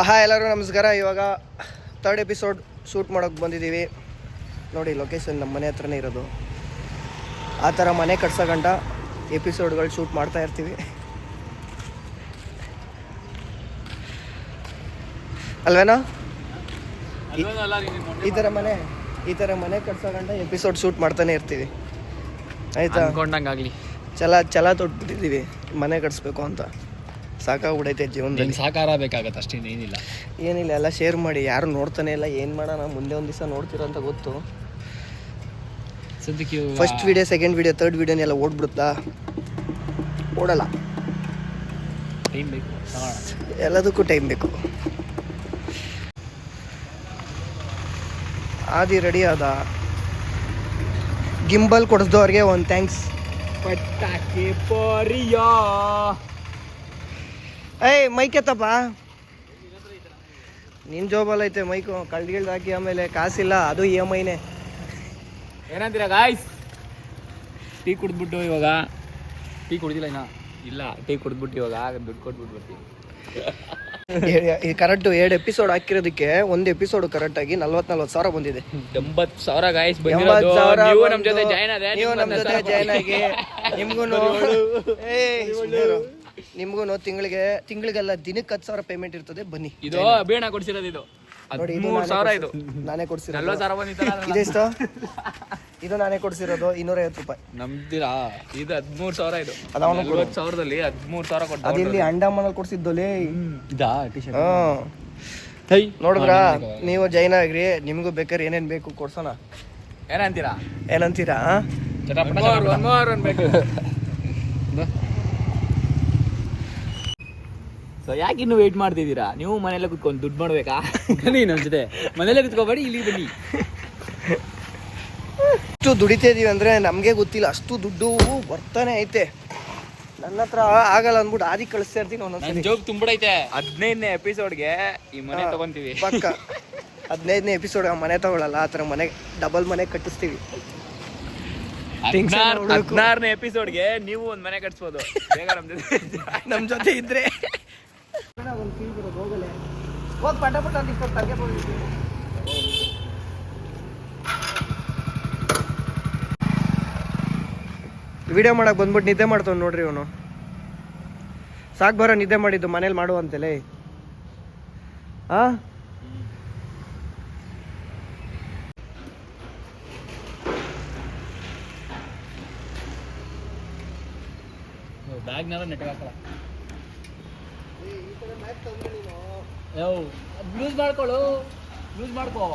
Hi ಎಲ್ಲರೂ ನಮಸ್ಕಾರ. ಇವಾಗ ಥರ್ಡ್ ಎಪಿಸೋಡ್ ಶೂಟ್ ಮಾಡೋಕ್ಕೆ ಬಂದಿದ್ದೀವಿ. ನೋಡಿ ಲೊಕೇಶನ್ ನಮ್ಮ ಮನೆ ಹತ್ರನೇ ಇರೋದು. ಆ ಥರ ಮನೆ ಕಟ್ಸೋ ಗಂಟ ಎಪಿಸೋಡ್ಗಳು ಶೂಟ್ ಮಾಡ್ತಾ ಇರ್ತೀವಿ ಅಲ್ವೇನೋ? ಈ ಥರ ಮನೆ ಕಟ್ಸೋ ಗಂಟ ಎಪಿಸೋಡ್ ಶೂಟ್ ಮಾಡ್ತಾನೆ ಇರ್ತೀವಿ. ಆಯಿತಾ? ಛಲ ತೊಟ್ಬಿಟ್ಟಿದ್ದೀವಿ ಮನೆ ಕಟ್ಸ್ಬೇಕು ಅಂತ. ಸಾಕಾಗ್ಬಿಡೈತೆ ಜೀವನದಲ್ಲಿ. ಸಾಕಾರ ಬೇಕಾಗತ್ತೆ ಅಷ್ಟೇ, ಏನಿಲ್ಲ. ಎಲ್ಲ ಶೇರ್ ಮಾಡಿ. ಯಾರು ನೋಡ್ತಾನೆ ಇಲ್ಲ. ಏನು ಮಾಡೋಣ, ಮುಂದೆ ಒಂದು ದಿವಸ ನೋಡ್ತೀರೋ ಅಂತ ಗೊತ್ತು. ಸದ್ಯಕ್ಕೆ first video, second video, third ವಿಡಿಯೋನೆಲ್ಲ ಓಡ್ಬಿಡುತ್ತಾ? ಓಡಲ್ಲ. ಟೈಮ್ ಬೇಕು, ಎಲ್ಲದಕ್ಕೂ ಟೈಮ್ ಬೇಕು. ಆದಿ ರೆಡಿ ಆದ. ಗಿಂಬಲ್ ಕೊಡಿಸ್ದವ್ರಿಗೆ ಒಂದು ಥ್ಯಾಂಕ್ಸ್. ಪಟಾಕಿ ಪೋರಿಯಾ. ಏಯ್ ಮೈಕ್ ಎತ್ತಪ್ಪ. ನಿನ್ನ ಜೋಬಲ್ಲಿ ಐತೆ ಮೈಕು. ಕಳ್ದು ಹಾಕಿ ಆಮೇಲೆ ಕಾಸಿಲ್ಲ, ಅದು EMIನೇ. ಏನಂತೀರಾ ಗಾಯ್ಸ್? ಟೀ ಕುಡಿದ್ಬಿಟ್ಟು ಇವಾಗ ಟೀ ಕುಡ್ದಿಲ್ಲ ಇಲ್ಲ ಟೀ ಕುಡಿದ್ಬಿಟ್ಟು ಇವಾಗ ದುಡ್ಡು ಕೊಟ್ಬಿಟ್ಟು ಬರ್ತೀವಿ. ಕರೆಕ್ಟು 2 ಎಪಿಸೋಡ್ ಹಾಕಿರೋದಕ್ಕೆ ಒಂದು ಎಪಿಸೋಡ್ ಕರೆಕ್ಟಾಗಿ 40,000 ಬಂದಿದೆ. 80,000 ಗಾಯ್ಸ್. ನೀವು ನಮ್ಮ ಜೊತೆ ಜಾಯ್ನ್ ಆಗಿ ನಿಮ್ಗೂ ತಿಂಗಳಿಗೆಲ್ಲ ದಿನಕ್ಕೆ 10,000 ಪೇಮೆಂಟ್ ಇರ್ತದೆ. ಬನ್ನಿ. ಇದು ಬೇಣ ಕೊಡ್ಸಿರೋದು. ಇದು 13,000. ಇದು ನಾನೇ ಕೊಡ್ಸಿರೋದು. 40,000 ಬಂದಿತ್ತು. ಇದೆಷ್ಟು? ಇದು ನಾನೇ ಕೊಡ್ಸಿರೋದು 250 ರೂಪಾಯಿ. ನಮ್ದಿರಾ? ಇದು 13,000. ಇದು ಅದು 40,000ದಲ್ಲಿ 13,000 ಕೊಡ್ತಾರೆ. ಅದಿಲ್ಲಿ ಅಂಡಮಾನಲ್ಲಿ ಕೊಡ್ಸಿದ್ದೋಲೆ. ಇದಾ ಟಿ ಶರ್ಟ್? ನೋಡಿದ್ರಾ? ನೀವು ಜೈನ್ ಆಗ್ರಿ. ನಿಮಗೂ ಬೇಕಾದ್ರೆ ಏನೇನು ಬೇಕು ಕೊಡ್ಸೋಣ. ಏನಂತೀರಾ? ಸೊ ಯಾಕೆ ಇನ್ನು ವೇಟ್ ಮಾಡ್ತಿದ್ದೀರಾ? ನೀವು ಮನೆಯಲ್ಲೇ ಕುತ್ಕೊಂಡು ದುಡ್ಡು ಮಾಡ್ಬೇಕಾ? ಬನ್ನಿ ನಮ್ಮ ಜೊತೆ. ಮನೆಯಲ್ಲೇ ಕುತ್ಕೋಬೇಡಿ, ಇಲ್ಲಿ ಬನ್ನಿ. ಅಷ್ಟು ದುಡಿತಾ ಇದೀವಿ ಅಂದರೆ ನಮಗೆ ಗೊತ್ತಿಲ್ಲ. ಅಷ್ಟು ದುಡ್ಡು ಬರ್ತಾನೆ ಐತೆ. ನನ್ನ ಹತ್ರ ಆಗಲ್ಲ ಅಂದ್ಬಿಟ್ಟು ಆದಿ ಕಳಿಸ್ತಾ ಇರ್ತೀನಿ ಒಂದೊಂದ್ಸರಿ. ಜೋಕ್ ತುಂಬಡೈತೆ. 15ನೇ ಎಪಿಸೋಡ್ಗೆ ಈ ಮನೆ ತಗೊಂತೀವಿ. ಪಕ್ಕ 15ನೇ ಎಪಿಸೋಡ್ ಮನೆ ತಗೊಳ್ಳಲ್ಲ. ಆ ಥರ ಮನೆ ಡಬಲ್ ಮನೆ ಕಟ್ಟಿಸ್ತೀವಿ. 16ನೇ ಎಪಿಸೋಡ್ಗೆ ನೀವು ಒಂದು ಮನೆ ಕಟ್ಸ್ಬೋದು. ಬೇಗ ನಮ್ಮ ಜೊತೆ ಇದ್ರೆ ಒಂದು ಫೀಲ್ ಬರೋದು. ಹೋಗಲೇ ಹೋಗಿ ಪಟ ಅಂತ ತಗೆ ಬಂದಿದ್ದೀವಿ. ವಿಡಿಯೋ ಮಾಡಕ್ಕೆ ಬಂದ್ಬಿಟ್ಟು ನಿದ್ದೆ ಮಾಡ್ತಾವ್ ನೋಡ್ರಿ ಇವನು. ಸಾಕು ಬರೋ ನಿದ್ದೆ ಮಾಡಿದ್ದು ಮನೇಲಿ ಮಾಡುವಂತಲೇ. ಬ್ಯಾಗ್ನಾರ ನೆಟ್ಗೆ ಹಾಕಲ್ಲ. ಯೂಸ್ ಮಾಡ್ಕೊಳ್ಳು, ಯೂಸ್ ಮಾಡ್ಕೋ.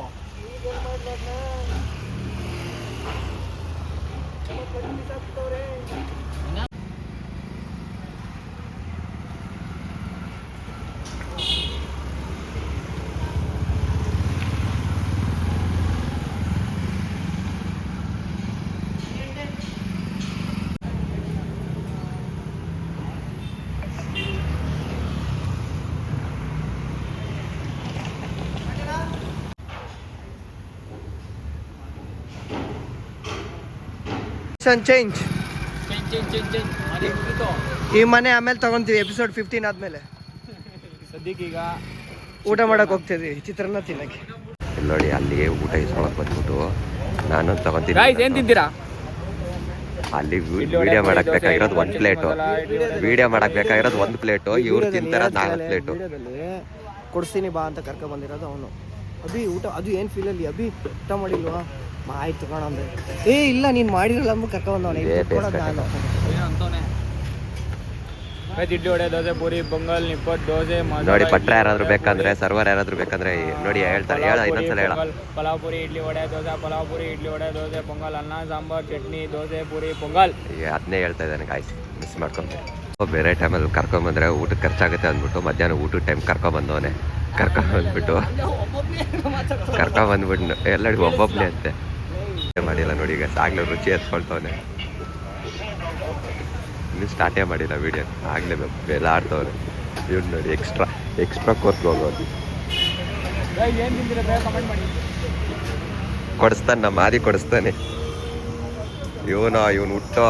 ಚೇಂಜ್ ಈ ಮನೆ ಆಮೇಲೆ ತಗೊಂತೀವಿ. ಎಪಿಸೋಡ್ 15 ಆದ್ಮೇಲೆ. ಸದ್ಯಕ್ಕೆ ಈಗ ಊಟ ಮಾಡಕ್ ಹೋಗ್ತಿದ್ವಿ, ಚಿತ್ರಾನ್ನ ತಿನ್ನಕ್ಕೆ. ನೋಡಿ ಅಲ್ಲಿ ಊಟ ಇಸ್ಕೊಳಕ್ ಬಂದ್ಬಿಟ್ಟು ನಾನು ತಗೊಂತೀನಿ. ಏನ್ ತಿಂತೀರಾ? ಅಲ್ಲಿ ವಿಡಿಯೋ ಮಾಡಕ್ ಬೇಕಾಗಿರೋದು 1 ಪ್ಲೇಟು. ವಿಡಿಯೋ ಮಾಡಕ್ ಬೇಕಾಗಿರೋದು 1 ಪ್ಲೇಟು. ಇವ್ರು ತಿಂತಾರ 4 ಪ್ಲೇಟು. ಕೊಡ್ಸ್ತೀನಿ ಬಾ ಅಂತ ಕರ್ಕೊ ಬಂದಿರೋದು ಅವನು. ಅಭಿ ಊಟ ಅದು ಏನು ಫೀಲಲ್ಲಿ? ಅಭಿ ಊಟ ಮಾಡಿಲ್ವಾ? ಆಯ್ತು ಕಣ ಅಂದ್ರೆ ಇಲ್ಲ ನೀನು ಮಾಡಿರಲ್ಲ ಅಂದ್ಬಿಟ್ಟು ಕರ್ಕೊ ಬಂದವನೇ. ಇಡ್ಲಿ ವಡೆ ದೋಸೆ ಪೂರಿ ಪೊಂಗಲ್ ನಿಪ್ಪಟ್ಟು ದೋಸೆ ನೋಡಿ. ಪಟ್ರ ಯಾರಾದ್ರೂ ಬೇಕಂದ್ರೆ, ಸರ್ವರ್ ಯಾರಾದ್ರೂ ಬೇಕಂದ್ರೆ ನೋಡಿ ಹೇಳ್ತಾರೆ. ಇನ್ನೊಂದ್ಸಲ ಹೇಳ. ಪಲಾವ್ ಪೂರಿ ಇಡ್ಲಿ ವಡೆ ದೋಸೆ, ಪಲಾವ್ ಪೂರಿ ಇಡ್ಲಿ ವಡೆ ದೋಸೆ ಪೊಂಗಲ್, ಅನ್ನ ಸಾಂಬಾರ್ ಚಟ್ನಿ ದೋಸೆ ಪೂರಿ ಪೊಂಗಲ್. ಅದನ್ನೇ ಹೇಳ್ತಾ ಇದ್ದಾನೆ ಗಾಯ್ಸ್, ಮಿಸ್ ಮಾಡ್ಕೊಂಡೆ. ಬೇರೆ ಟೈಮಲ್ಲಿ ಕರ್ಕೊಂಬಂದ್ರೆ ಊಟಕ್ಕೆ ಖರ್ಚಾಗುತ್ತೆ ಅಂದ್ಬಿಟ್ಟು ಮಧ್ಯಾಹ್ನ ಊಟದ ಟೈಮ್ ಕರ್ಕೊಂಬಂದವನೆ. ಕರ್ಕೊಂಬಂದ್ಬಿಟ್ಟು ಎಲ್ಲರಿಗೂ ಒಬ್ಬೊಬ್ಬನೇ ಅಂತೆ ಮಾಡಿಲ್ಲ ನೋಡಿ. ಈಗ ಆಗ್ಲೇ ರುಚಿ ಎತ್ಕೊಳ್ತವನೆ. ಇನ್ನೂ ಸ್ಟಾರ್ಟೇ ಮಾಡಿಲ್ಲ ವಿಡಿಯೋ, ಆಗಲೇ ಬೆಲ್ಲ ಆಡ್ತವ್ರೆ. ಇವ್ನು ನೋಡಿ ಎಕ್ಸ್ಟ್ರಾ ಕೋರ್ಸ್ ಹೋಗೋದು. ಕೊಡಿಸ್ತಾನೆ, ನಮ್ಮ ಆದಿ ಕೊಡಿಸ್ತಾನೆ. ಇವನು ಹುಟ್ಟೋ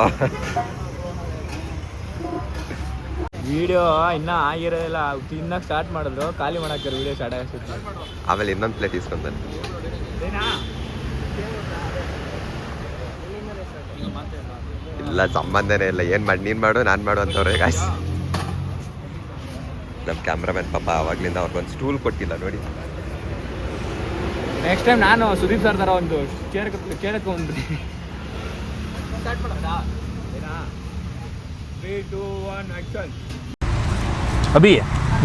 ವಿಡಿಯೋ ಇನ್ನೂ ಆಗಿರೋದಿಲ್ಲ, ತಿನ್ನಕ್ಕೆ ಸ್ಟಾರ್ಟ್ ಮಾಡಿದ್ರು, ಖಾಲಿ ಮಾಡಕ್ಕೆ ವಿಡಿಯೋ ಸ್ಟಾರ್ಟ್ ಆಗಿಸುತ್ತೆ. ಆಮೇಲೆ ಇನ್ನೊಂದು ಪ್ಲೇಟ್ ಇಸ್ಕೊಂತಾನೆ. ಇಲ್ಲ ಸಂಬಂಧನೇ ಇಲ್ಲ, ಏನು ಮಾಡಿ ನೀನು ಮಾಡು ನಾನು ಮಾಡು ಅಂತವ್ರೆ ಗಾಯ್ಸ್. ನಮ್ಮ ಕ್ಯಾಮ್ರಾಮನ್ ಪಾಪ ಆವಾಗ್ಲಿಂದ ಅವ್ರಿಗೊಂದು ಸ್ಟೂಲ್ ಕೊಟ್ಟಿಲ್ಲ ನೋಡಿ. ನೆಕ್ಸ್ಟ್ ಟೈಮ್ ನಾನು ಸುದೀಪ್ ಸರ್ ಥರ ಒಂದು ಚೇರ್ ಎತ್ಕೊಂಡ್ಬಿಡ್ತೀನಿ. ಸ್ಟಾರ್ಟ್ ಮಾಡೋದಾ? ಏನಾ 3, 2, 1 ಆ್ಯಕ್ಷನ್. ಅಭಿ,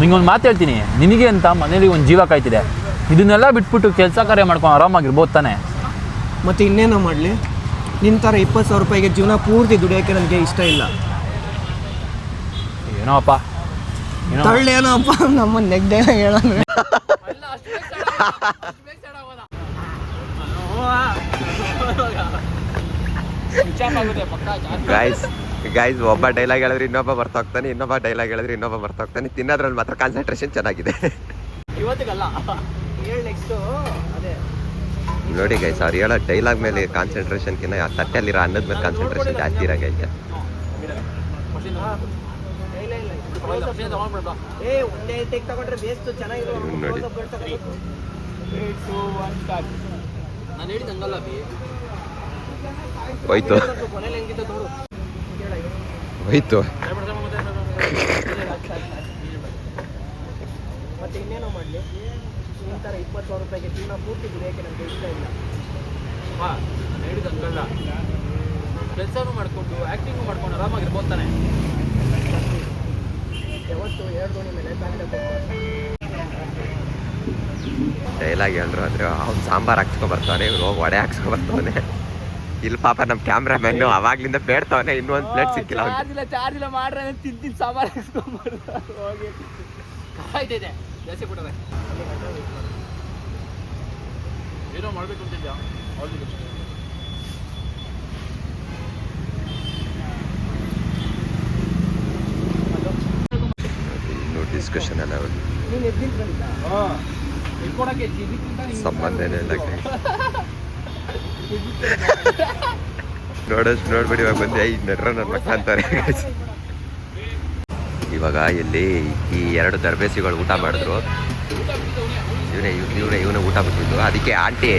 ನಿಂಗೊಂದು ಮಾತು ಹೇಳ್ತೀನಿ. ನಿನಗೆ ಅಂತ ಮನೇಲಿ ಒಂದು ಜೀವ ಕಾಯ್ತಿದೆ. ಇದನ್ನೆಲ್ಲ ಬಿಟ್ಬಿಟ್ಟು ಕೆಲಸ ಕಾರ್ಯ ಮಾಡ್ಕೊಂಡು ಆರಾಮಾಗಿರ್ಬೋದು ತಾನೆ. ಮತ್ತು ಇನ್ನೇನೋ ಮಾಡಲಿ, ನಿನ್ನ ಥರ 20,000 ರೂಪಾಯಿಗೆ ಜೀವನ ಪೂರ್ತಿ ದುಡಿಯೋಕ್ಕೆ ನನಗೆ ಇಷ್ಟ ಇಲ್ಲ. ಏನೋ ಅಪ್ಪ, ತಳ್ಳೇನೋ ಅಪ್ಪ ನಮ್ಮ ನೆಗ್ಡೆ ಹೇಳೋಣ. ಗೈಸ್ ಒಬ್ಬ ಡೈಲಾಗ್ ಹೇಳಿದ್ರೆ ಇನ್ನೊಬ್ಬ ಬರ್ತಾಗ್ತಾನೆ, ಇನ್ನೊಬ್ಬ ಡೈಲಾಗ್ ಹೇಳಿದ್ರೆ ಇನ್ನೊಬ್ಬ ಬರ್ತಾಗ್ತಾನೆ. ತಿನ್ನೋದ್ರಲ್ಲಿ ಮಾತ್ರ ಕಾನ್ಸಂಟ್ರೇಷನ್ ಚೆನ್ನಾಗಿದೆ. ಇವತ್ತಿಗಲ್ಲ ನೆಕ್ಸ್ಟು ಅದೇ ನೋಡಿ ಗೈಸ್, ಅವ್ರು ಹೇಳೋ ಡೈಲಾಗ್ ಮೇಲೆ ಕಾನ್ಸಂಟ್ರೇಷನ್ಕಿನ್ನ ಆ ತಟ್ಟೆಯಲ್ಲಿರೋ ಅನ್ನದ ಮೇಲೆ ಕಾನ್ಸಂಟ್ರೇಷನ್ ಜಾಸ್ತಿ ಇರೋಂಗೈತೆ. ಒಂದೇ ಟೇಕ್ ತಗೊಂಡ್ರೆ ಬೇಸ್ಟ್ ಚೆನ್ನಾಗಿರೋ ನೋಡಿ. ನಾನು ಹೇಳಿದಂಗಲ್ಲ ಬಿ ಹೋಯ್ತು ಕೊನೆಯಲ್ಲಿ ಹೆಂಗಿತ್ತು ನೋಡು. ಹೋಯ್ತು. ಮತ್ತೆ ಇನ್ನೇನೋ ಮಾಡಲಿ, ಈ ಥರ 20,000 ರೂಪಾಯಿಗೆ ಜೀವನ ಪೂರ್ತಿ ದುಡಿಯೋಕ್ಕೆ ನನಗೆ ಇಷ್ಟ ಇಲ್ಲ. ನಾನು ಹೇಳಿದಂಗಲ್ಲ, ಕೆಲಸನೂ ಮಾಡಿಕೊಂಡು ಆ್ಯಕ್ಟಿಂಗು ಮಾಡ್ಕೊಂಡು ಆರಾಮಾಗಿರ್ಬೋದು ತಾನೆ. ಯಾವತ್ತು 2 ದೋಣಿ ಮೇಲೆ ತಾಂಡ ಡೈಲಾಗ್ ಹೇಳಿದ್ರು ಅಂದ್ರೆ ಅವ್ನು ಸಾಂಬಾರು ಹಾಕ್ಸ್ಕೊ ಬರ್ತಾನೆ, ಇವ್ರು ಹೋಗಿ ವಡೆ ಹಾಕ್ಸ್ಕೊ ಬರ್ತಾನೆ. ಇಲ್ಲಿ ಪಾಪ ನಮ್ಮ ಕ್ಯಾಮ್ರಾಮ್ಯಾನು ಅವಾಗ್ಲಿಂದ ಬೇಡ್ತಾವನೆ, ಇನ್ನೊಂದು ಪ್ಲೇಟ್ ಸಿಕ್ಕಿಲ್ಲ ಅವ್ನಿಗೆ. ಚಾರ್ಜ್ ಇಲ್ಲ ಮಾಡ್ರೆ ತಿಂದು ಸಾಂಬಾರು ಹಾಕ್ಸ್ಕೊಂಡ್ಬಾರ್ದು. ಹೋಗಿ ಕಾಯ್ತಿದೆ ಜಾಸ್ತಿ ಬಿಟ್ಟರೆ ಏನೋ ಮಾಡಬೇಕು ಅಂತಿದ್ಯಾ. ಇನ್ನು ಡಿಸ್ಕಷನ್ ಎಲ್ಲ ನೀನು ಎದ್ದಿಂತ ಸಂಬಂಧನೇ ಇಲ್ಲ. ನೋಡ್ಬಿಡಿ ಇವಾಗ ಬಂದೆ, ಈಗ ನಡ್ರ ನನ್ನ ಮಕ್ಕ ಅಂತಾರೆ. ಇವಾಗ ಇಲ್ಲಿ ಈ 2 ದರ್ಬೇಸಿಗಳು ಊಟ ಮಾಡಿದ್ರು. ಇವನೇ ಊಟ ಬಿಟ್ಟಿದ್ದು. ಅದಕ್ಕೆ ಆಂಟಿ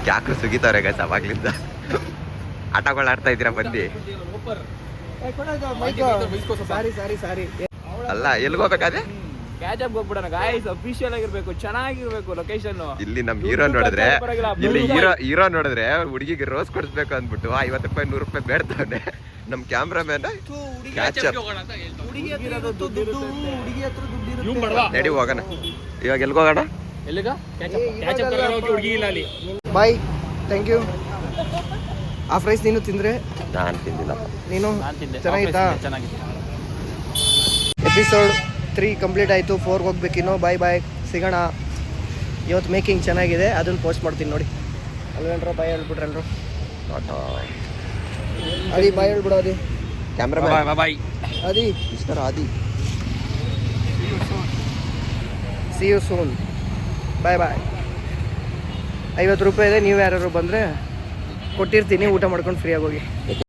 ಕ್ಯಾಕ್ರು ಸುಗಿತಾರೆ ಗೈಸ್ ಅವಾಗ್ಲಿಂದ. ಆಟಗಳು ಆಡ್ತಾ ಇದ್ದೀರಾ ಬಂದು? ಸಾರಿ ಅಲ್ಲ ಎಲ್ಗೋಬೇಕಾದ್ರೆ ಕ್ಯಾಚಪ್ ಹೋಗ್ಬಿಡೋಣ ಗಾಯ್ಸ್. ಅಫಿಷಿಯಲ್ ಆಗಿರ್ಬೇಕು, ಚೆನ್ನಾಗಿರ್ಬೇಕು ಲೊಕೇಶನ್. ಇಲ್ಲಿ ನಮ್ ಹೀರೋ ನೋಡಿದ್ರೆ, ಇಲ್ಲಿ ಹೀರೋ ನೋಡಿದ್ರೆ ಹುಡುಗಿಗೆ ರೋಸ್ ಕೊಡಿಸ್ಬೇಕು ಅಂದ್ಬಿಟ್ಟು 50 ರೂಪಾಯಿ 100 ರೂಪಾಯಿ ಬೇಡ್ತಾನೆ. ನಮ್ ಕ್ಯಾಮ್ರಾಮನ್ ಕ್ಯಾಚಪ್ ನಡಿ ಹೋಗೋಣ. ಇವಾಗ ಎಲ್ಗೋಗೋಣ? ಎಲ್ಲಿಗ ಹುಡುಗಿ ಇಲ್ಲ ಅಲ್ಲಿ. ಬಾಯ್, ಥ್ಯಾಂಕ್ ಯು. ಆ ಫ್ರೈಸ್ ನೀನು ತಿಂದ್ರೆ? ನಾನು ತಿಂದಿಲ್ಲ. ನೀನು? ತಿಂದೆ. ಚೆನ್ನಾಗಿತ್ತಾ? ಚೆನ್ನಾಗಿತ್ತು. ಎಪಿಸೋಡ್ 3 ಕಂಪ್ಲೀಟ್ ಆಯಿತು. 4 ಹೋಗ್ಬೇಕಿನ್ನು. ಬಾಯ್ ಸಿಗೋಣ. ಇವತ್ತು ಮೇಕಿಂಗ್ ಚೆನ್ನಾಗಿದೆ, ಅದನ್ನು ಪೋಸ್ಟ್ ಮಾಡ್ತೀನಿ ನೋಡಿ. ಅಲ್ವೇನ್ರೋ ಬಾಯ್ ಹೇಳ್ಬಿಟ್ರಲ್ರು. ಅದಿ ಬಾಯ್ ಹೇಳ್ಬಿಡು. ಅದಿ ಕ್ಯಾಮ್ರಾ ಬಾಯ್. ಅದಿ mister Adi. C you soon. ಬಾಯ್. 50 ರೂಪಾಯಿ ಇದೆ, ನೀವು ಯಾರು ಬಂದರೆ ಕೊಟ್ಟಿರ್ತೀನಿ, ಊಟ ಮಾಡ್ಕೊಂಡು ಫ್ರೀಯಾಗಿ ಹೋಗಿ.